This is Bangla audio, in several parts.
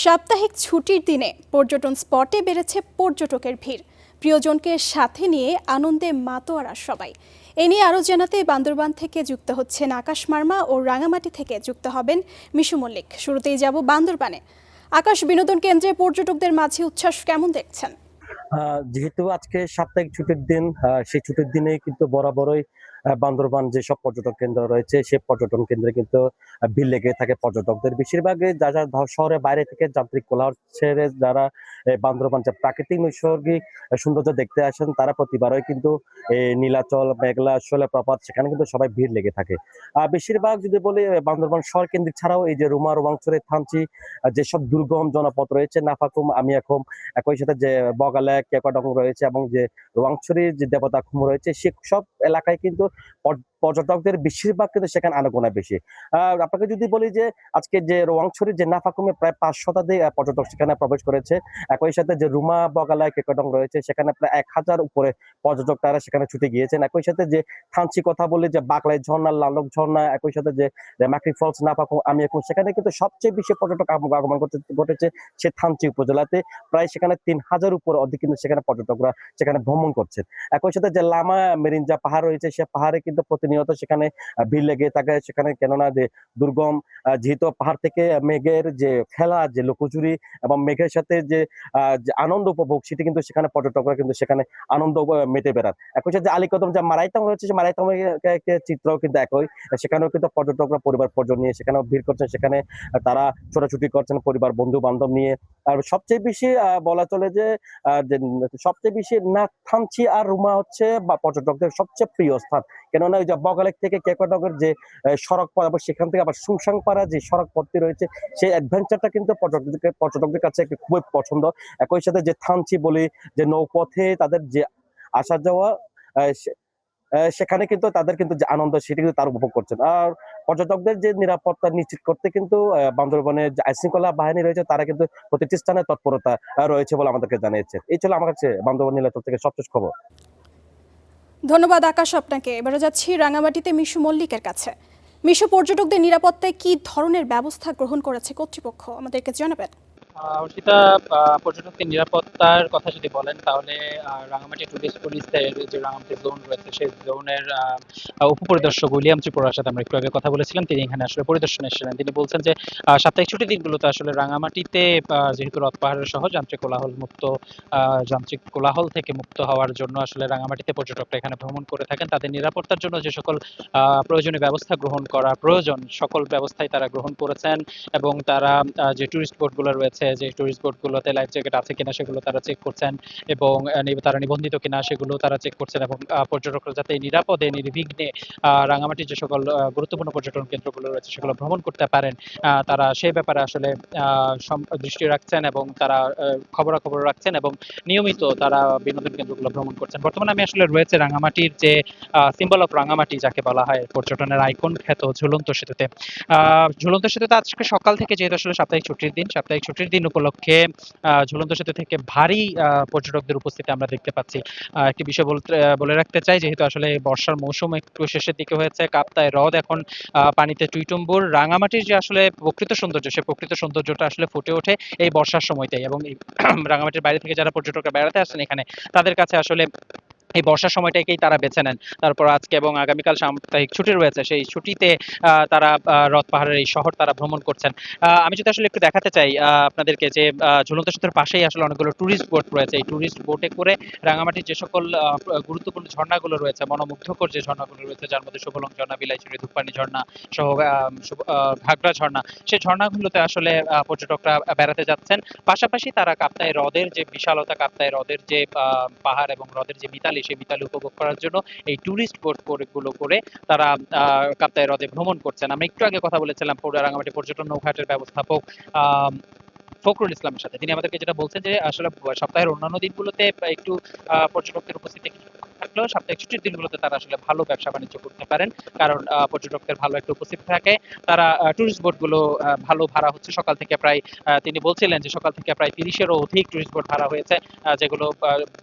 সাপ্তাহিক ছুটির দিনে পর্যটন স্পটে বেড়েছে পর্যটকের ভিড়। প্রিয়জনকে সাথে নিয়ে আনন্দে মাতোয়ারা সবাই। এ নিয়ে আরও জানাতে বান্দরবান থেকে যুক্ত হচ্ছেন আকাশ মার্মা ও রাঙামাটি থেকে যুক্ত হবেন মিশু মল্লিক। শুরুতেই যাব বান্দরবানে। আকাশ, বিনোদন কেন্দ্রে পর্যটকদের মাঝে উচ্ছ্বাস কেমন দেখছেন? যেহেতু আজকে সাপ্তাহিক ছুটির দিন, সেই ছুটির দিনে কিন্তু বরাবরই বান্দরবান যেসব পর্যটন কেন্দ্র রয়েছে সেই পর্যটন কেন্দ্রে কিন্তু ভিড় লেগে থাকে পর্যটকদের। বেশিরভাগই যারা শহরের বাইরে থেকে যান্ত্রিক কোলাহল ছেড়ে যারা বান্দরবান যে প্রাকৃতিক নৈসর্গিক সৌন্দর্য দেখতে আসেন তারা প্রতিবারই কিন্তু এই নীলাচল, মেঘলা, শৈলপ্রপাত সেখানে কিন্তু সবাই ভিড় লেগে থাকে। বেশিরভাগ যদি বলি বান্দরবান শহর কেন্দ্রিক ছাড়াও এই যে রুমা, রোমাঞ্চরে, থানচি যেসব দুর্গম জনপদ রয়েছে নাফাকুম, আমিয়াখুম, একই সাথে যে বগালে কেকডং রয়েছে এবং যে রোয়াংছড়ির যে দেবতা খুম রয়েছে সে সব এলাকায় কিন্তু পর্যটকদের বেশিরভাগ কিন্তু সেখানে আনাগোনা বেশি। আপনাকে যদি বলি যে আজকে যে রোয়াংছড়ির যে নাফাকুমে প্রায় ৫ শতাধিক পর্যটক সেখানে প্রবেশ করেছে। একই সাথে যে রুমা, বগালায়, কেকডং রয়েছে সেখানে প্রায় ১,০০০ উপরে পর্যটক তারা সেখানে ছুটে গিয়েছেন। একই সাথে যে থানচি কথা বলি যে বাকলাই ঝর্ণা, লালক ঝর্ণা, একই সাথে যে মাকড়ি ফলস, নাফাকুম, আমিয়াকুম সেখানে কিন্তু সবচেয়ে বেশি পর্যটক আগমন ঘটেছে সে থানচি উপজেলাতে। প্রায় সেখানে ৩,০০০ উপরে অধিক কিন্তু সেখানে পর্যটকরা সেখানে ভ্রমণ করছেন। একই সাথে যে লামা মেরিঞ্জা পাহাড় রয়েছে সে পাহাড়ে কিন্তু প্রতিনিয়ত সেখানে ভিড় লেগে থাকে সেখানে, কেননা যে দুর্গম যেহেতু পাহাড় থেকে মেঘের যে খেলা, যে লুকোচুরি এবং মেঘের সাথে যে যে আনন্দ উপভোগ সেটি কিন্তু সেখানে পর্যটকরা কিন্তু সেখানে আনন্দ মেতে বেড়ান। একই সাথে যে আলীকদম যে মারাইতাম রয়েছে সে মারাইতাম চিত্রও কিন্তু একই। সেখানেও কিন্তু পর্যটকরা পরিবার পরিজন নিয়ে সেখানেও ভিড় করছেন, সেখানে তারা ছোটাছুটি করছেন পরিবার বন্ধু বান্ধব নিয়ে। আর সবচেয়ে বেশি বলা চলে যে সবচেয়ে বেশি না থানচি আর রুমা হচ্ছে বা পর্যটকদের সবচেয়ে প্রিয় স্থান। কেননা ওই যে বগালেক থেকে কেকডগের যে সড়ক পথ আবার সেখান থেকে আবার সুংসাংপাড়া যে সড়ক পথটি রয়েছে সেই অ্যাডভেঞ্চারটা কিন্তু পর্যটকদের কাছে খুবই পছন্দ। একই সাথে যে থানচি বলি যে নৌপথে তাদের যে আসা যাওয়া, সেখানে কিন্তু তাদের কিন্তু যে আনন্দ সেটি কিন্তু তারা উপভোগ করছেন। আর পর্যটকদের যে নিরাপত্তা নিশ্চিত করতে কিন্তু বান্দরবানের যে আইনশৃঙ্খলা বাহিনী রয়েছে তারা কিন্তু প্রতিটি স্থানে তৎপরতা রয়েছে বলে আমাদেরকে জানিয়েছে। এই ছিল আমার কাছে বান্দরবান নীলাচল থেকে সবশেষ খবর। ধন্যবাদ আকাশ আপনাকে। এবারে যাচ্ছি রাঙামাটিতে মিশু মল্লিকের কাছে। মিশু, পর্যটকদের নিরাপত্তায় কি ধরনের ব্যবস্থা গ্রহণ করেছে কর্তৃপক্ষ, আমাদেরকে জানাবেন? সেটা পর্যটকদের নিরাপত্তার কথা যদি বলেন তাহলে রাঙামাটি টুরিস্ট পুলিশের যে রাঙামাটি জোন রয়েছে সেই জোনের উপপরিদর্শক উইলিয়াম ত্রিপুরার সাথে আমরা একটু আগে কথা বলেছিলাম। তিনি এখানে আসলে পরিদর্শনে এসেছিলেন। তিনি বলছেন যে সাপ্তাহিক ছুটির দিনগুলোতে আসলে রাঙামাটিতে যেহেতু রথ পাহাড়ের সহ যান্ত্রিক কোলাহল থেকে মুক্ত হওয়ার জন্য আসলে রাঙামাটিতে পর্যটকরা এখানে ভ্রমণ করে থাকেন। তাদের নিরাপত্তার জন্য যে সকল প্রয়োজনীয় ব্যবস্থা গ্রহণ করা প্রয়োজন সকল ব্যবস্থাই তারা গ্রহণ করেছেন এবং তারা যে টুরিস্ট বোটগুলো রয়েছে যে টুরিস্ট বোটগুলোতে লাইফ জ্যাকেট আছে কিনা সেগুলো তারা চেক করছেন এবং তারা নিবন্ধিত কিনা সেগুলো তারা চেক করছেন এবং পর্যটকরা যাতে নিরাপদে নির্বিঘ্নে রাঙামাটির যে সকল গুরুত্বপূর্ণ পর্যটন কেন্দ্রগুলো রয়েছে সেগুলো ভ্রমণ করতে পারেন তারা সেই ব্যাপারে আসলে দৃষ্টি রাখছেন এবং তারা খবরাখবর রাখছেন এবং নিয়মিত তারা বিনোদন কেন্দ্রগুলো ভ্রমণ করছেন। বর্তমানে আমি আসলে রয়েছে রাঙামাটির যে সিম্বল অফ রাঙামাটি যাকে বলা হয় পর্যটনের আইকন খ্যাত ঝুলন্ত সেতুতে। ঝুলন্ত সেতুতে আজকে সকাল থেকে যেহেতু আসলে সাপ্তাহিক ছুটির দিন উপলক্ষে ঝুলন্ত সেতু থেকে ভারী পর্যটকদের উপস্থিতি আমরা দেখতে পাচ্ছি। একটি বিষয় বলে রাখতে চাই, যেহেতু আসলে বর্ষার মৌসুম একটু শেষের দিকে হয়েছে, কাপ্তাই হ্রদ এখন পানিতে টুইটুম্বুর। রাঙামাটির যে আসলে প্রকৃত সৌন্দর্য সেই প্রকৃত সৌন্দর্যটা আসলে ফুটে ওঠে এই বর্ষার সময়টাই এবং এই রাঙামাটির বাইরে থেকে যারা পর্যটকরা বেড়াতে আসছেন এখানে তাদের কাছে আসলে এই বর্ষার সময়টাকেই তারা বেছে নেন। তারপর আজকে এবং আগামীকাল সাপ্তাহিক ছুটি রয়েছে, সেই ছুটিতে তারা রথ পাহাড়ের এই শহর তারা ভ্রমণ করছেন। আমি যদি আসলে একটু দেখাতে চাই আপনাদেরকে যে ঝুলন্ত সেতুর পাশেই আসলে অনেকগুলো টুরিস্ট বোট রয়েছে। এই টুরিস্ট বোটে করে রাঙামাটির যে সকল গুরুত্বপূর্ণ ঝর্ণাগুলো রয়েছে, মনোমুগ্ধকর যে ঝর্ণাগুলো রয়েছে যার মধ্যে শুভলং ঝর্ণা, বিলাইছড়ি ধূপপানি ঝর্ণা সহ ঘাগড়া ঝর্ণা, সেই ঝর্ণাগুলোতে আসলে পর্যটকরা বেড়াতে যাচ্ছেন। পাশাপাশি তারা কাপ্তাই হ্রদের যে বিশালতা, কাপ্তাই হ্রদের যে পাহাড় এবং হ্রদের যে মিতালি সেই মিতালি উপভোগ করার জন্য এই টুরিস্ট বোট গুলো করে তারা কাপ্তাই হ্রদে ভ্রমণ করছেন। আমরা একটু আগে কথা বলেছিলাম রাঙামাটি পর্যটন নৌঘাটের ব্যবস্থাপক ফখরুল ইসলামের সাথে। তিনি আমাদেরকে যেটা বলছেন যে আসলে সপ্তাহের অন্যান্য দিনগুলোতে একটু পর্যটকদের উপস্থিতি থাকলেও সাপ্তাহিক ছুটির দিনগুলোতে তারা আসলে ভালো ব্যবসা বাণিজ্য করতে পারেন, কারণ পর্যটকদের ভালো একটা উপস্থিতি থাকে। তারা টুরিস্ট বোটগুলো ভালো ভাড়া হচ্ছে। সকাল থেকে প্রায় তিনি বলছিলেন যে সকাল থেকে প্রায় ৩০-এরও অধিক টুরিস্ট বোট ভাড়া হয়েছে, যেগুলো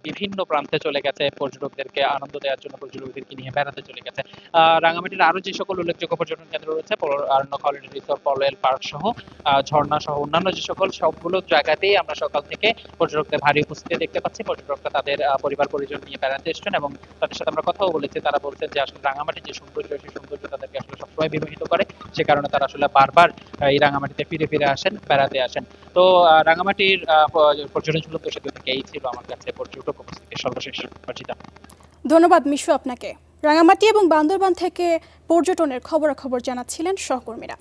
বিভিন্ন প্রান্তে চলে গেছে, পর্যটকদেরকে আনন্দ দেওয়ার জন্য পর্যটকদেরকে নিয়ে বেড়াতে চলে গেছে। রাঙামাটির আরো যে সকল উল্লেখযোগ্য পর্যটন কেন্দ্র রয়েছে, Aranyak holiday resort, Polwel park সহ ঝর্ণা সহ অন্যান্য যে সকল সবগুলো জায়গাতেই আমরা সকাল থেকে পর্যটকদের ভারী উপস্থিতি দেখতে পাচ্ছি। পর্যটকরা তাদের পরিবার পরিজন নিয়ে বেড়াতে এসছেন এবং তাদের সাথে আমরা কথাও বলেছি। তারা বলছেন যে আসলে রাঙামাটির যে সৌন্দর্য, সেই সৌন্দর্য তাদেরকে আসলে সবসময় বিমোহিত করে। সে কারণে তারা আসলে বারবার এই রাঙামাটিতে ফিরে ফিরে আসেন, বেড়াতে আসেন। তো রাঙামাটির পর্যটন ঝুলন্ত সেতু থেকে এই ছিল আমার কাছে পর্যটক উপস্থিতির সর্বশেষ অর্জিতা। ধন্যবাদ মিশু আপনাকে। রাঙামাটি এবং বান্দরবান থেকে পর্যটনের খবরাখবর জানাচ্ছিলেন সহকর্মীরা।